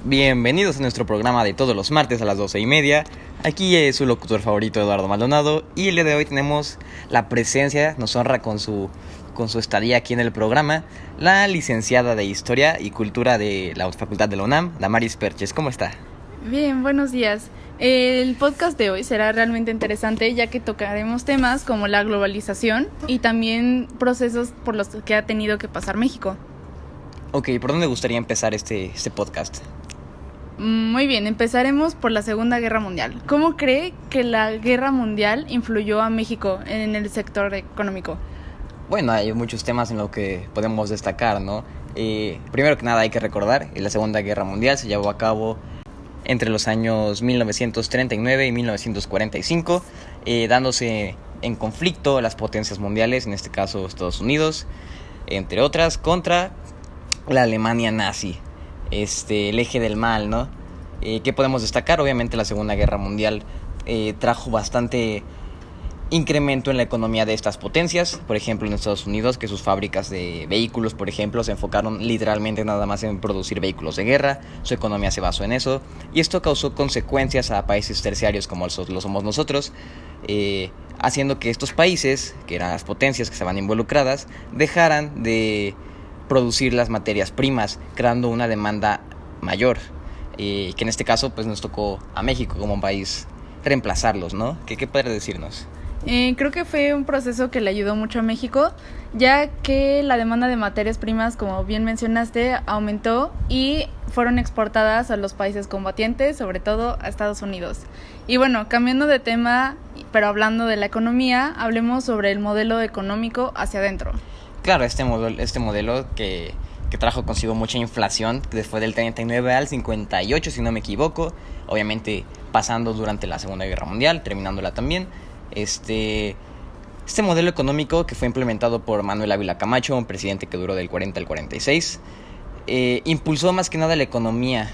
Bienvenidos a nuestro programa de todos los martes a las 12:30. Aquí es su locutor favorito, Eduardo Maldonado, y el día de hoy tenemos la presencia, nos honra con su estadía aquí en el programa, la licenciada de Historia y Cultura de la Facultad de la UNAM, Damaris Perches. ¿Cómo está? Bien, buenos días. El podcast de hoy será realmente interesante ya que tocaremos temas como la globalización y también procesos por los que ha tenido que pasar México. Ok, ¿por dónde gustaría empezar este podcast? Muy bien, empezaremos por la Segunda Guerra Mundial. ¿Cómo cree que la Guerra Mundial influyó a México en el sector económico? Bueno, hay muchos temas en los que podemos destacar, ¿no? Primero que nada hay que recordar que la Segunda Guerra Mundial se llevó a cabo entre los años 1939 y 1945, dándose en conflicto las potencias mundiales, en este caso Estados Unidos, entre otras, contra la Alemania nazi, el eje del mal, ¿no? ¿Qué podemos destacar? Obviamente la Segunda Guerra Mundial trajo bastante incremento en la economía de estas potencias. Por ejemplo, en Estados Unidos, que sus fábricas de vehículos, por ejemplo, se enfocaron literalmente nada más en producir vehículos de guerra. Su economía se basó en eso, y esto causó consecuencias a países terciarios como lo somos nosotros, haciendo que estos países, que eran las potencias que estaban involucradas, dejaran de producir las materias primas, creando una demanda mayor, que en este caso pues nos tocó a México como un país reemplazarlos, ¿no? ¿Qué puede decirnos? Creo que fue un proceso que le ayudó mucho a México, ya que la demanda de materias primas, como bien mencionaste, aumentó y fueron exportadas a los países combatientes, sobre todo a Estados Unidos. Y bueno, cambiando de tema, pero hablando de la economía, hablemos sobre el modelo económico hacia adentro. Claro, este modelo que trajo consigo mucha inflación, después del 39 al 58, si no me equivoco, obviamente pasando durante la Segunda Guerra Mundial, terminándola también. Este modelo económico que fue implementado por Manuel Ávila Camacho, un presidente que duró del 40 al 46, impulsó más que nada la economía.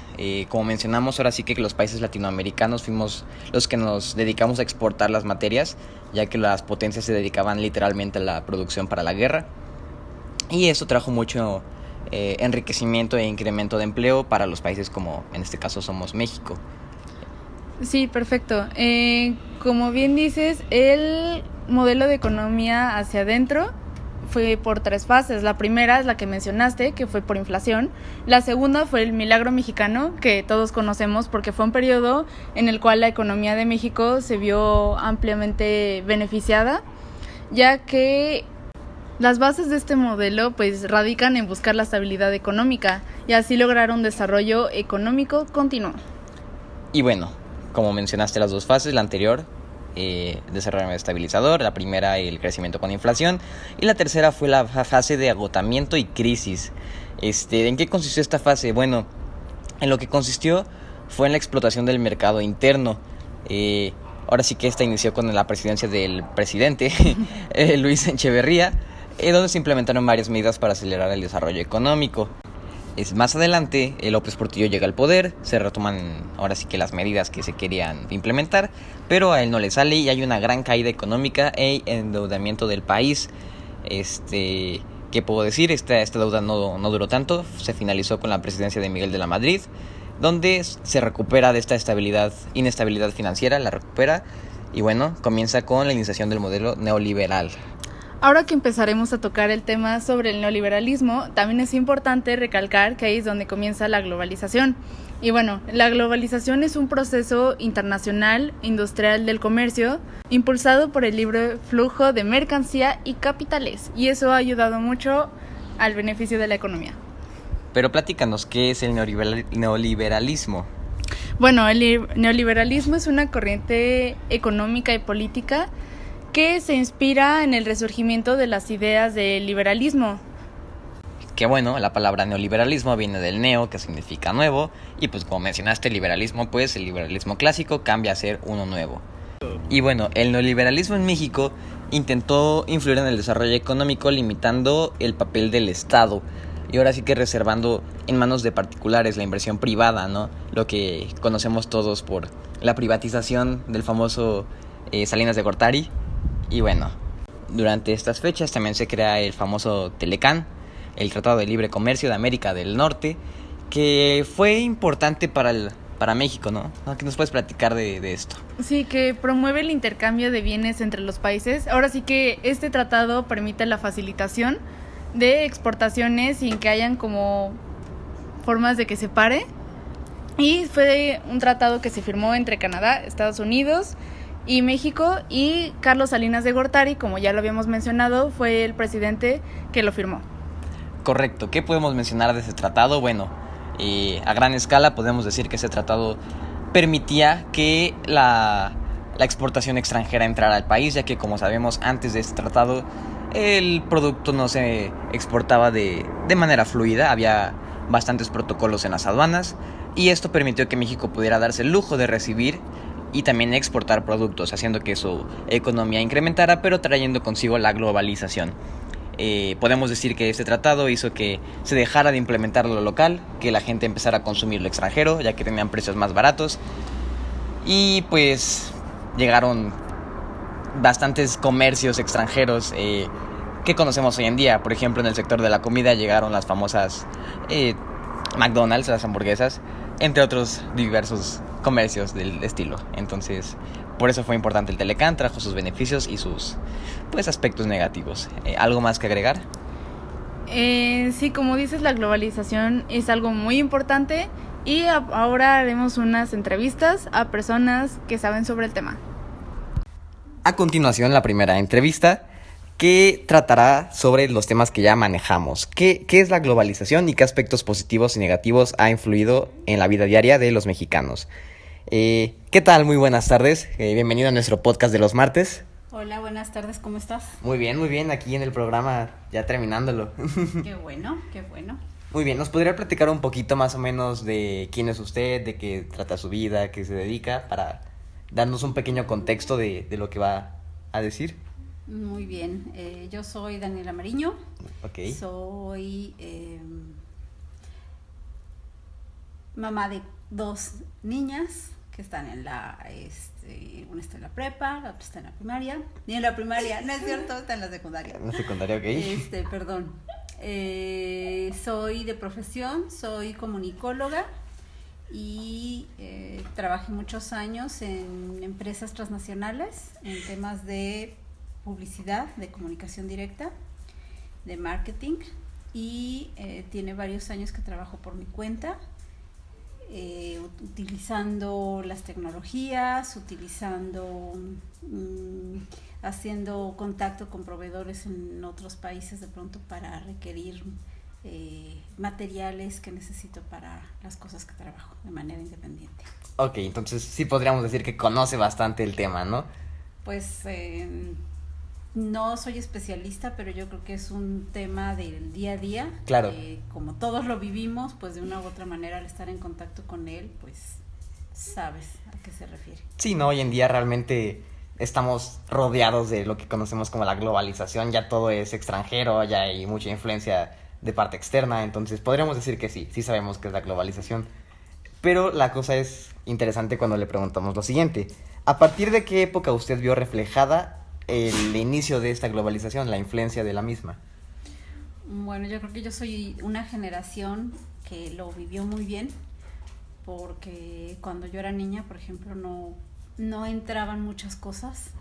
Como mencionamos, ahora sí que los países latinoamericanos fuimos los que nos dedicamos a exportar las materias, ya que las potencias se dedicaban literalmente a la producción para la guerra, y eso trajo mucho enriquecimiento e incremento de empleo para los países como en este caso somos México. Sí, perfecto. Como bien dices, el modelo de economía hacia adentro fue por 3 fases. La primera es la que mencionaste, que fue por inflación. La segunda fue el milagro mexicano, que todos conocemos porque fue un periodo en el cual la economía de México se vio ampliamente beneficiada, ya que las bases de este modelo pues radican en buscar la estabilidad económica y así lograr un desarrollo económico continuo. Y bueno, como mencionaste las 2 fases, la anterior, desarrollo estabilizador, la primera el crecimiento con inflación, y la tercera fue la fase de agotamiento y crisis. ¿En qué consistió esta fase? Bueno, en lo que consistió fue en la explotación del mercado interno. Ahora sí que esta inició con la presidencia del presidente Luis Echeverría, donde se implementaron varias medidas para acelerar el desarrollo económico. Más adelante, López Portillo llega al poder, se retoman ahora sí que las medidas que se querían implementar, pero a él no le sale y hay una gran caída económica e endeudamiento del país. ¿Qué puedo decir? Esta deuda no duró tanto, se finalizó con la presidencia de Miguel de la Madrid, donde se recupera de esta inestabilidad financiera, la recupera, y bueno, comienza con la iniciación del modelo neoliberal. Ahora que empezaremos a tocar el tema sobre el neoliberalismo, también es importante recalcar que ahí es donde comienza la globalización. Y bueno, la globalización es un proceso internacional, industrial del comercio, impulsado por el libre flujo de mercancía y capitales, y eso ha ayudado mucho al beneficio de la economía. Pero platícanos, ¿qué es el neoliberalismo? Bueno, el neoliberalismo es una corriente económica y política que se inspira en el resurgimiento de las ideas del liberalismo. Que bueno, la palabra neoliberalismo viene del neo, que significa nuevo, y pues como mencionaste el liberalismo, pues el liberalismo clásico cambia a ser uno nuevo. Y bueno, el neoliberalismo en México intentó influir en el desarrollo económico limitando el papel del Estado y ahora sí que reservando en manos de particulares la inversión privada, ¿no? Lo que conocemos todos por la privatización del famoso Salinas de Gortari. Y bueno, durante estas fechas también se crea el famoso Telecán, el Tratado de Libre Comercio de América del Norte, que fue importante para México, ¿no? ¿Qué nos puedes platicar de esto? Sí, que promueve el intercambio de bienes entre los países. Ahora sí que este tratado permite la facilitación de exportaciones sin que hayan como formas de que se pare. Y fue un tratado que se firmó entre Canadá, Estados Unidos y México, y Carlos Salinas de Gortari, como ya lo habíamos mencionado, fue el presidente que lo firmó. Correcto. ¿Qué podemos mencionar de ese tratado? Bueno, a gran escala podemos decir que ese tratado permitía que la exportación extranjera entrara al país, ya que, como sabemos, antes de este tratado el producto no se exportaba de manera fluida, había bastantes protocolos en las aduanas, y esto permitió que México pudiera darse el lujo de recibir y también exportar productos, haciendo que su economía incrementara, pero trayendo consigo la globalización. Podemos decir que este tratado hizo que se dejara de implementar lo local, que la gente empezara a consumir lo extranjero, ya que tenían precios más baratos, y pues llegaron bastantes comercios extranjeros que conocemos hoy en día. Por ejemplo, en el sector de la comida llegaron las famosas McDonald's, las hamburguesas, entre otros diversos comercios del estilo. Entonces, por eso fue importante el Telecán, trajo sus beneficios y sus aspectos negativos. ¿Algo más que agregar? Sí, como dices, la globalización es algo muy importante y ahora haremos unas entrevistas a personas que saben sobre el tema. A continuación, la primera entrevista, que tratará sobre los temas que ya manejamos. ¿Qué es la globalización y qué aspectos positivos y negativos ha influido en la vida diaria de los mexicanos? ¿Qué tal? Muy buenas tardes. Bienvenido a nuestro podcast de los martes. Hola, buenas tardes, ¿cómo estás? Muy bien, aquí en el programa, ya terminándolo. Qué bueno, qué bueno. Muy bien, ¿nos podría platicar un poquito más o menos de quién es usted, de qué trata su vida, qué se dedica, para darnos un pequeño contexto de lo que va a decir? Muy bien, yo soy Daniela Mariño. Okay. Soy mamá de 2 niñas que están en una está en la prepa, la otra está en la primaria. Ni en la primaria, no es cierto, está en la secundaria. En la secundaria, ok. Perdón. Soy de profesión, soy comunicóloga y trabajé muchos años en empresas transnacionales en temas de publicidad, de comunicación directa, de marketing, y tiene varios años que trabajo por mi cuenta, utilizando las tecnologías, haciendo contacto con proveedores en otros países de pronto para requerir materiales que necesito para las cosas que trabajo de manera independiente. Ok, entonces sí podríamos decir que conoce bastante el tema, ¿no? Pues no soy especialista, pero yo creo que es un tema del día a día. Claro. Como todos lo vivimos, pues de una u otra manera al estar en contacto con él, pues sabes a qué se refiere. Sí, no, hoy en día realmente estamos rodeados de lo que conocemos como la globalización, ya todo es extranjero, ya hay mucha influencia de parte externa, entonces podríamos decir que sí sabemos qué es la globalización. Pero la cosa es interesante cuando le preguntamos lo siguiente: ¿a partir de qué época usted vio reflejada el inicio de esta globalización, la influencia de la misma? Bueno, yo creo que yo soy una generación que lo vivió muy bien, porque cuando yo era niña, por ejemplo, no entraban muchas cosas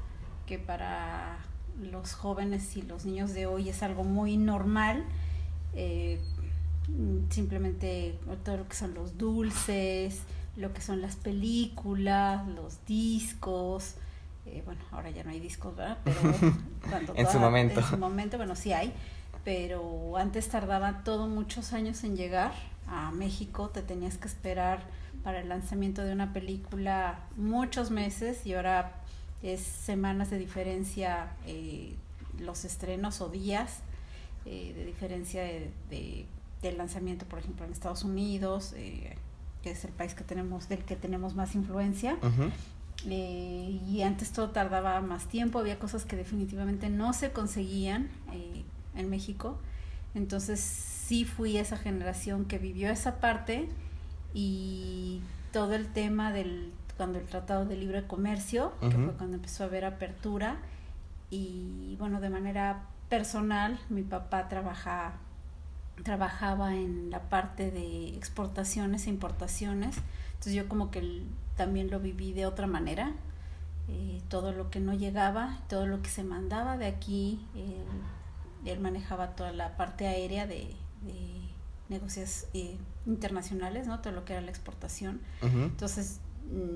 que para los jóvenes y los niños de hoy es algo muy normal. Simplemente todo lo que son los dulces, lo que son las películas, los discos. Bueno, ahora ya no hay discos, ¿verdad? Pero En su momento, bueno, sí hay, pero antes tardaba todo muchos años en llegar a México. Te tenías que esperar para el lanzamiento de una película muchos meses, y ahora es semanas de diferencia los estrenos, o días de diferencia del lanzamiento, por ejemplo, en Estados Unidos, que es el país del que tenemos más influencia. Uh-huh. Y antes todo tardaba más tiempo, había cosas que definitivamente no se conseguían en México. Entonces sí fui esa generación que vivió esa parte, y todo el tema cuando el Tratado de Libre Comercio, uh-huh, que fue cuando empezó a haber apertura. Y bueno, de manera personal, mi papá trabaja trabajaba en la parte de exportaciones e importaciones, entonces yo como que también lo viví de otra manera. Todo lo que no llegaba, todo lo que se mandaba de aquí, él manejaba toda la parte aérea de negocios internacionales, ¿no? Todo lo que era la exportación. Uh-huh. Entonces,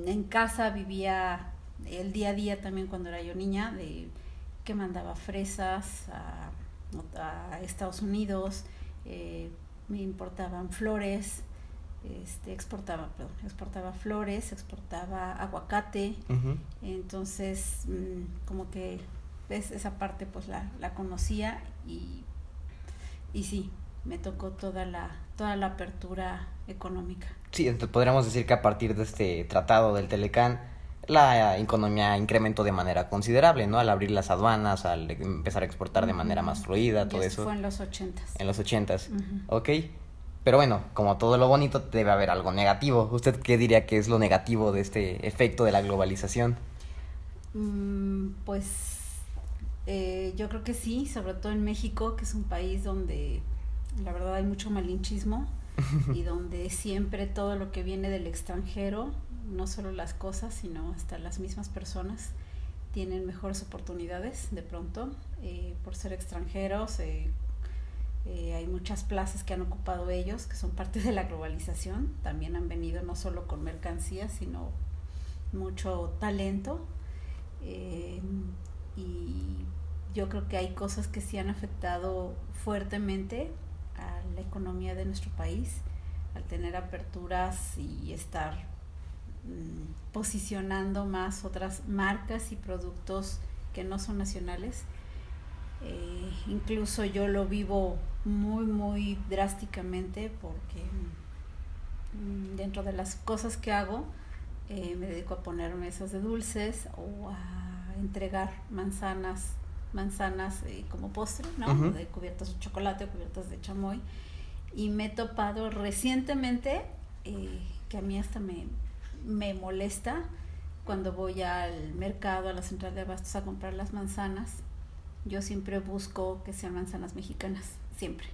en casa vivía el día a día también cuando era yo niña, de que mandaba fresas a Estados Unidos, me importaban flores, exportaba flores, exportaba aguacate. Uh-huh. Entonces como que esa parte pues la conocía y sí, me tocó toda la apertura económica. Sí, entonces podríamos decir que a partir de este tratado del Telecán la economía incrementó de manera considerable, ¿no? Al abrir las aduanas, al empezar a exportar de manera más fluida, todo eso. Fue en los 80s. En los 80s, ok. Pero bueno, como todo lo bonito, debe haber algo negativo. ¿Usted qué diría que es lo negativo de este efecto de la globalización? Pues yo creo que sí, sobre todo en México, que es un país donde la verdad hay mucho malinchismo y donde siempre todo lo que viene del extranjero, no solo las cosas, sino hasta las mismas personas, tienen mejores oportunidades de pronto por ser extranjeros. Hay muchas plazas que han ocupado ellos, que son parte de la globalización. También han venido no solo con mercancías, sino mucho talento. Y yo creo que hay cosas que sí han afectado fuertemente a la economía de nuestro país, al tener aperturas y estar posicionando más otras marcas y productos que no son nacionales. Incluso yo lo vivo muy drásticamente porque dentro de las cosas que hago me dedico a poner mesas de dulces o a entregar manzanas como postre, ¿no? Uh-huh. De cubiertas de chocolate o cubiertas de chamoy, y me he topado recientemente que a mí hasta me molesta cuando voy al mercado, a la central de abastos a comprar las manzanas. Yo siempre busco que sean manzanas mexicanas, siempre.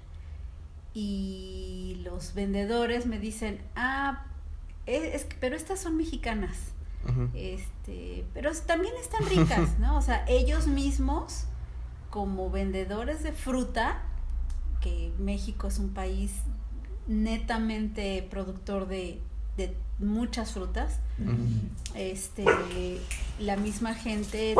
Y los vendedores me dicen, pero estas son mexicanas. Uh-huh. Pero también están ricas, ¿no? O sea, ellos mismos, como vendedores de fruta, que México es un país netamente productor de muchas frutas, uh-huh. La misma gente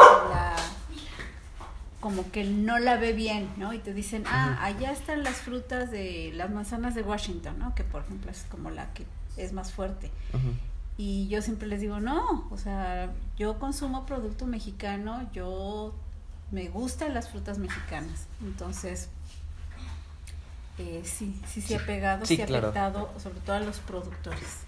como que no la ve bien, ¿no? Y te dicen, allá están las frutas de las manzanas de Washington, ¿no? Que por ejemplo es como la que es más fuerte. Uh-huh. Y yo siempre les digo, no, o sea, yo consumo producto mexicano, me gustan las frutas mexicanas. Entonces, sí ha pegado, sí ha afectado, sobre todo a los productores.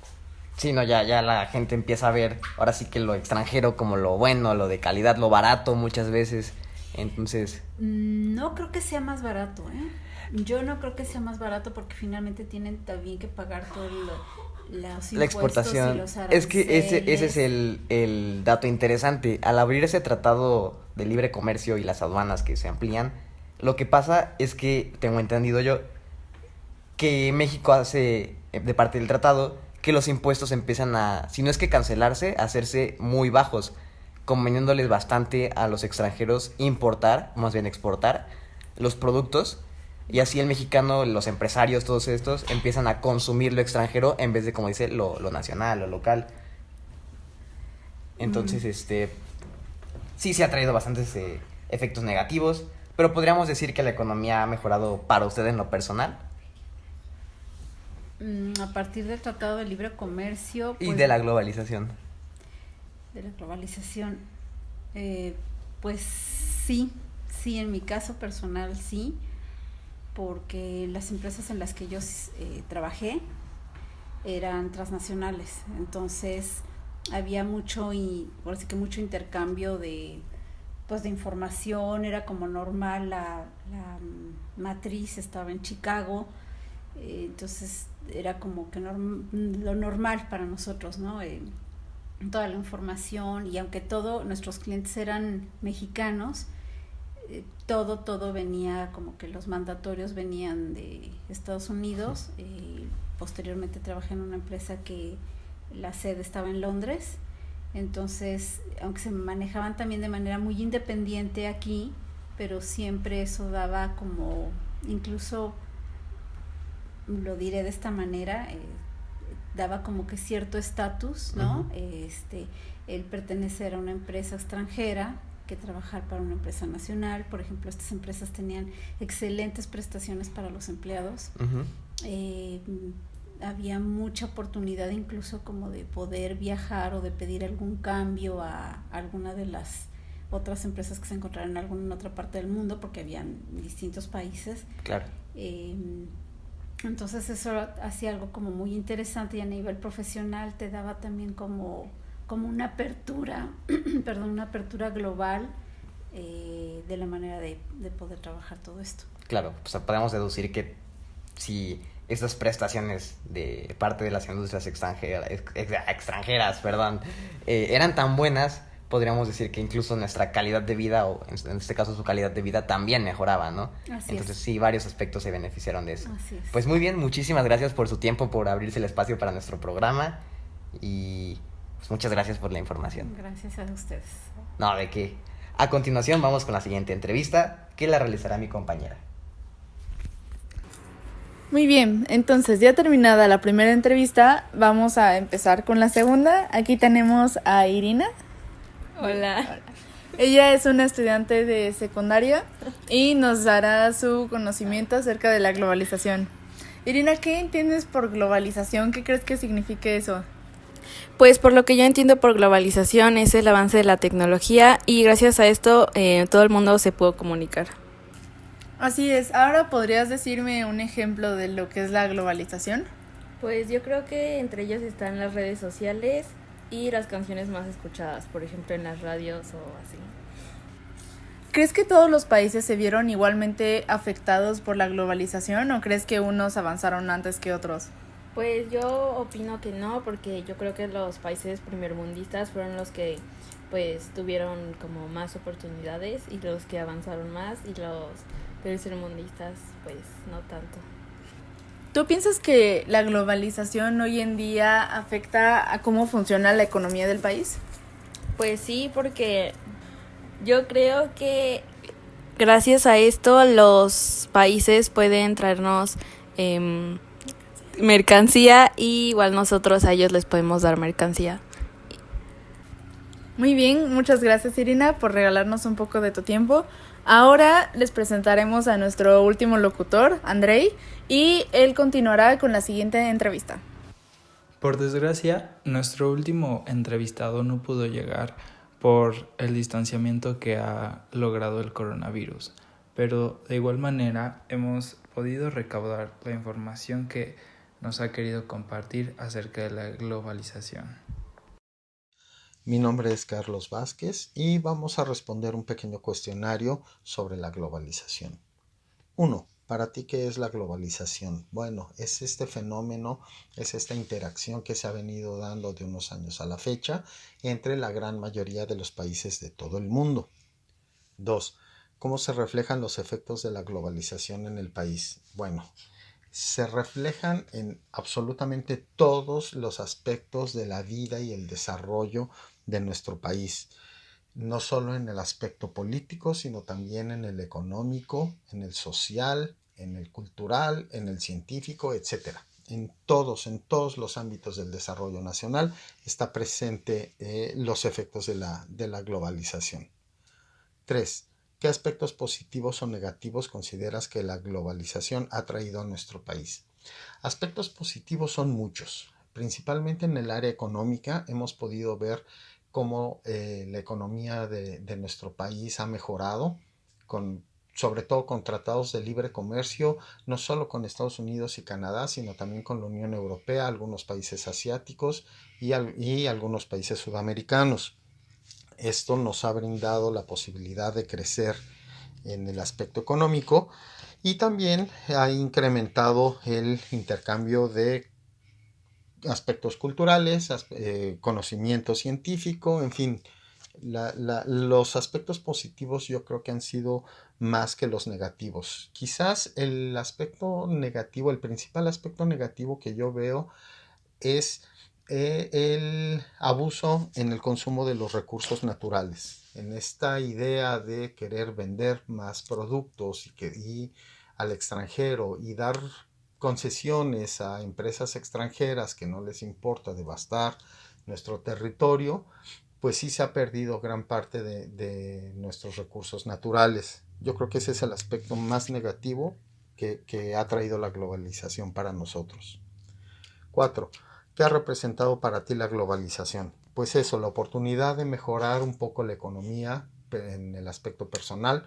Sí, no, ya la gente empieza a ver ahora sí que lo extranjero como lo bueno, lo de calidad, lo barato muchas veces. Entonces, no creo que sea más barato, Yo no creo que sea más barato porque finalmente tienen también que pagar todo los la exportación. Y los aranceles. Es que ese es el dato interesante. Al abrir ese tratado de libre comercio y las aduanas que se amplían, lo que pasa es que, tengo entendido yo, que México hace, de parte del tratado, que los impuestos empiezan a, si no es que cancelarse, a hacerse muy bajos, conveniéndoles bastante a los extranjeros importar, más bien exportar, los productos, y así el mexicano, los empresarios, todos estos, empiezan a consumir lo extranjero en vez de, como dice, lo nacional, lo local. Entonces, sí se ha traído bastantes efectos negativos, pero podríamos decir que la economía ha mejorado para usted en lo personal. A partir del Tratado de Libre Comercio. Pues, y de la globalización. De la globalización, pues sí, en mi caso personal sí, porque las empresas en las que yo trabajé eran transnacionales, entonces había mucho intercambio de información, era como normal, la matriz estaba en Chicago, entonces era como que lo normal para nosotros, ¿no? Toda la información, y aunque nuestros clientes eran mexicanos, todo venía, como que los mandatorios venían de Estados Unidos. Posteriormente trabajé en una empresa que la sede estaba en Londres. Entonces, aunque se manejaban también de manera muy independiente aquí, pero siempre eso daba como, incluso lo diré de esta manera, daba como que cierto estatus, ¿no? El pertenecer a una empresa extranjera que trabajar para una empresa nacional. Por ejemplo, estas empresas tenían excelentes prestaciones para los empleados. Había mucha oportunidad incluso como de poder viajar o de pedir algún cambio a alguna de las otras empresas que se encontraran en alguna otra parte del mundo, porque habían distintos países. Claro. Entonces eso hacía algo como muy interesante, y a nivel profesional te daba también como una apertura, perdón, una apertura global de la manera de poder trabajar todo esto. Claro, pues podemos deducir que si estas prestaciones de parte de las industrias extranjeras, eran tan buenas, podríamos decir que incluso nuestra calidad de vida, o en este caso su calidad de vida, también mejoraba, ¿no? Entonces sí, varios aspectos se beneficiaron de eso. Así es. Pues muy bien, muchísimas gracias por su tiempo, por abrirse el espacio para nuestro programa, y pues muchas gracias por la información. Gracias a ustedes. No, de qué. A continuación vamos con la siguiente entrevista, que la realizará mi compañera. Muy bien, entonces ya terminada la primera entrevista, vamos a empezar con la segunda. Aquí tenemos a Irina. Hola. Ella es una estudiante de secundaria y nos dará su conocimiento acerca de la globalización. Irina, ¿qué entiendes por globalización? ¿Qué crees que signifique eso? Pues por lo que yo entiendo por globalización es el avance de la tecnología, y gracias a esto todo el mundo se puede comunicar. Así es. Ahora, ¿podrías decirme un ejemplo de lo que es la globalización? Pues yo creo que entre ellos están las redes sociales y las canciones más escuchadas, por ejemplo en las radios o así. ¿Crees que todos los países se vieron igualmente afectados por la globalización, o crees que unos avanzaron antes que otros? Pues yo opino que no, porque yo creo que los países primermundistas fueron los que pues tuvieron como más oportunidades, y los que avanzaron más, y los tercermundistas pues no tanto. ¿Tú piensas que la globalización hoy en día afecta a cómo funciona la economía del país? Pues sí, porque yo creo que gracias a esto los países pueden traernos mercancía, y igual nosotros a ellos les podemos dar mercancía. Muy bien, muchas gracias Irina por regalarnos un poco de tu tiempo. Ahora les presentaremos a nuestro último locutor, Andrei, y él continuará con la siguiente entrevista. Por desgracia, nuestro último entrevistado no pudo llegar por el distanciamiento que ha logrado el coronavirus, pero de igual manera hemos podido recaudar la información que nos ha querido compartir acerca de la globalización. Mi nombre es Carlos Vázquez y vamos a responder un pequeño cuestionario sobre la globalización. 1. ¿Para ti qué es la globalización? Bueno, es este fenómeno, es esta interacción que se ha venido dando de unos años a la fecha entre la gran mayoría de los países de todo el mundo. 2. ¿Cómo se reflejan los efectos de la globalización en el país? Bueno, se reflejan en absolutamente todos los aspectos de la vida y el desarrollo de nuestro país, no solo en el aspecto político, sino también en el económico, en el social, en el cultural, en el científico, etc. En todos los ámbitos del desarrollo nacional está presente los efectos de la globalización. 3. ¿Qué aspectos positivos o negativos consideras que la globalización ha traído a nuestro país? Aspectos positivos son muchos. Principalmente en el área económica hemos podido ver cómo la economía de nuestro país ha mejorado, sobre todo con tratados de libre comercio, no solo con Estados Unidos y Canadá, sino también con la Unión Europea, algunos países asiáticos y algunos países sudamericanos. Esto nos ha brindado la posibilidad de crecer en el aspecto económico, y también ha incrementado el intercambio de aspectos culturales, conocimiento científico, en fin, Los aspectos positivos yo creo que han sido más que los negativos. Quizás el aspecto negativo, el principal aspecto negativo que yo veo es el abuso en el consumo de los recursos naturales. En esta idea de querer vender más productos y al extranjero y dar concesiones a empresas extranjeras que no les importa devastar nuestro territorio, pues sí se ha perdido gran parte de nuestros recursos naturales. Yo creo que ese es el aspecto más negativo que ha traído la globalización para nosotros. 4. ¿Qué ha representado para ti la globalización? Pues eso, la oportunidad de mejorar un poco la economía en el aspecto personal,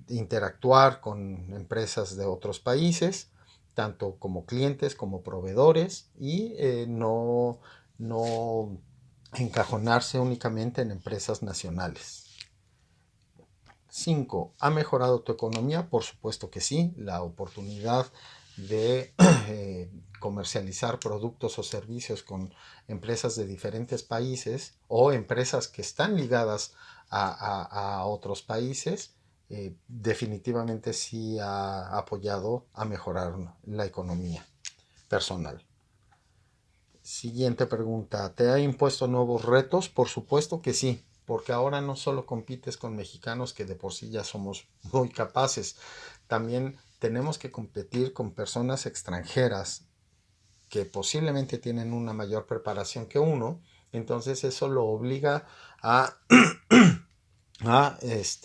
interactuar con empresas de otros países, tanto como clientes como proveedores, y no encajonarse únicamente en empresas nacionales. 5. ¿Ha mejorado tu economía? Por supuesto que sí. La oportunidad de comercializar productos o servicios con empresas de diferentes países o empresas que están ligadas a otros países, definitivamente sí ha apoyado a mejorar la economía personal. Siguiente pregunta, ¿te ha impuesto nuevos retos? Por supuesto que sí, porque ahora no solo compites con mexicanos que de por sí ya somos muy capaces, también tenemos que competir con personas extranjeras que posiblemente tienen una mayor preparación que uno, entonces eso lo obliga a,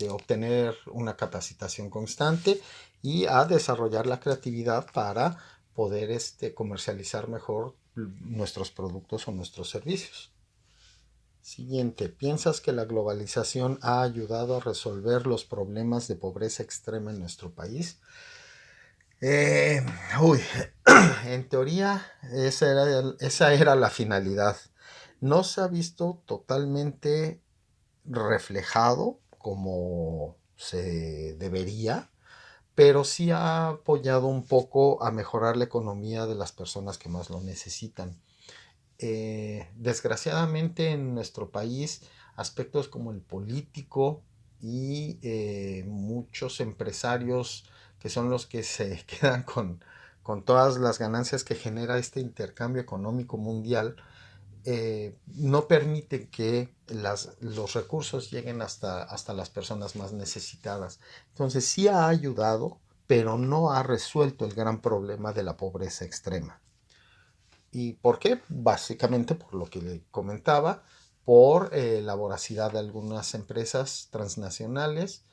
obtener una capacitación constante y a desarrollar la creatividad para poder comercializar mejor nuestros productos o nuestros servicios. Siguiente, ¿piensas que la globalización ha ayudado a resolver los problemas de pobreza extrema en nuestro país? Eh, uy, en teoría esa era la finalidad. No se ha visto totalmente reflejado como se debería, pero sí ha apoyado un poco a mejorar la economía de las personas que más lo necesitan. Desgraciadamente en nuestro país aspectos como el político y muchos empresarios que son los que se quedan con todas las ganancias que genera este intercambio económico mundial, no permiten que los recursos lleguen hasta las personas más necesitadas. Entonces sí ha ayudado, pero no ha resuelto el gran problema de la pobreza extrema. ¿Y por qué? Básicamente por lo que le comentaba, por la voracidad de algunas empresas transnacionales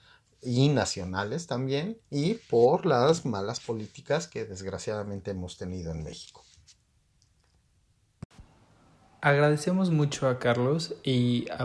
y nacionales también, y por las malas políticas que desgraciadamente hemos tenido en México. Agradecemos mucho a Carlos y a